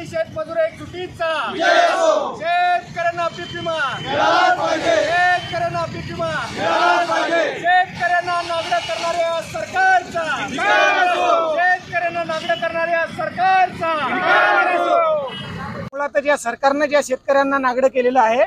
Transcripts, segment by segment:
शेतमजूर एकजुटीचा शेतकऱ्यांना पीक विमा शेतकऱ्यांना पीक विमा शेतकऱ्यांना नागडं करणाऱ्या सरकारचा शेतकऱ्यांना नागडं करणाऱ्या सरकारचा मुळात ज्या सरकारनं ज्या शेतकऱ्यांना नागडं केलेलं आहे,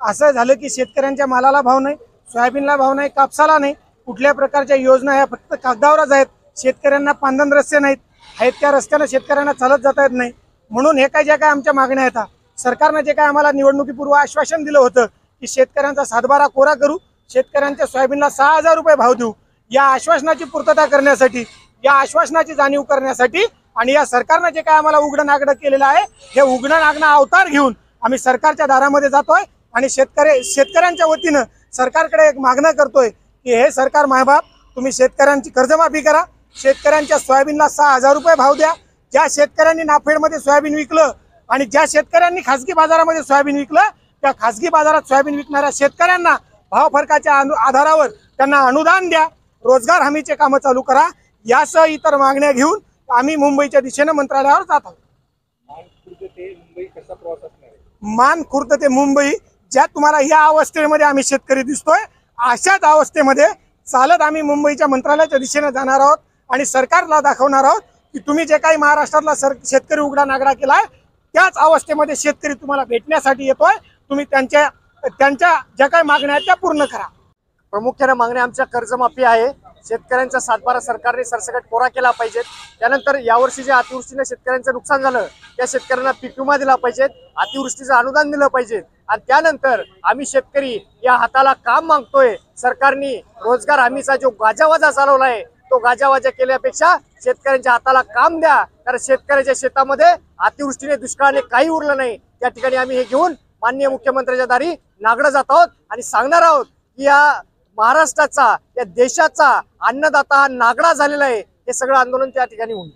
असं झालं की शेतकऱ्यांच्या मालाला भाव नाही, सोयाबीनला भाव नाही, कापसाला नाही, कुठल्या प्रकारच्या योजना ह्या फक्त कागदावरच आहेत। शेतकऱ्यांना पांधन रस्ते नाहीत, आहेत त्या रस्त्याने शेतकऱ्यांना चालत जाता येत नाही। म्हणून हे काय ज्या काय आमच्या मागण्या आहेत, सरकारने जे काय आम्हाला निवडणुकीपूर्व आश्वासन दिलं होतं की शेतकऱ्यांचा सातबारा कोरा करू, शेतकऱ्यांच्या सोयाबीनला 6000 रुपये भाव देऊ, या आश्वासनाची पूर्तता करण्यासाठी, या आश्वासनाची जाणीव करण्यासाठी आणि या सरकारने जे काय आम्हाला उघडं नागडं केलेलं आहे, हे उघडं नागडं अवतार घेऊन आम्ही सरकारच्या दारामध्ये जातोय आणि शेतकऱ्यांच्या वतीनं सरकारकडे एक मागणं करतोय की हे सरकार मायबाप, तुम्ही शेतकऱ्यांची कर्जमाफी करा, शेतकऱ्यांच्या सोयाबीनला 6000 रुपये भाव द्या। ज्या शेतकऱ्यांनी नाफेडमध्ये सोयाबीन विकलं आणि ज्या शेतकऱ्यांनी खासगी बाजारामध्ये सोयाबीन विकलं, त्या खासगी बाजारात सोयाबीन विकणाऱ्या शेतकऱ्यांना भाव फरकाच्या आधारावर त्यांना अनुदान द्या, रोजगार हमीचे कामं चालू करा। यासह इतर मागण्या घेऊन आम्ही मुंबईच्या दिशेने मंत्रालयावर जात आहोत। मानखुर्द ते मुंबई, ज्या तुम्हाला या अवस्थेमध्ये आम्ही शेतकरी दिसतोय, अशाच अवस्थेमध्ये चालत आम्ही मुंबईच्या मंत्रालयाच्या दिशेने जाणार आहोत आणि सरकारला दाखवणार आहोत की तुम्ही जे काही महाराष्ट्रातला शेतकरी उघडा नागडा केलाय, त्याच अवस्थेमध्ये शेतकरी तुम्हाला भेटण्यासाठी येतोय। तुम्ही त्यांच्या ज्या काही मागण्या आहेत त्या पूर्ण करा। प्रामुख्याने मागण्या आमच्या कर्जमाफी आहे, शेतकऱ्यांचा सातबारा सरकारने सरसकट कोरा केला पाहिजे। त्यानंतर यावर्षी जे अतिवृष्टीने शेतकऱ्यांचं नुकसान झालं, त्या शेतकऱ्यांना पीक विमा दिला पाहिजे, अतिवृष्टीचं अनुदान दिलं पाहिजे। आणि त्यानंतर आम्ही शेतकरी या हाताला काम मागतोय, सरकारने रोजगार हमीचा जो गाजावाजा चालवला आहे, तो गाजावाजा केल्यापेक्षा शेतकऱ्यांच्या हाताला काम द्या, कारण शेतकऱ्याच्या शेतामध्ये अतिवृष्टीने दुष्काळाने काही उरलं नाही। त्या ठिकाणी आम्ही हे घेऊन माननीय मुख्यमंत्र्यांच्या दारी नागडं जात आहोत आणि सांगणार आहोत की या महाराष्ट्राचा, या देशाचा अन्नदाता हा नागडा झालेला आहे। हे सगळं आंदोलन त्या ठिकाणी होईल।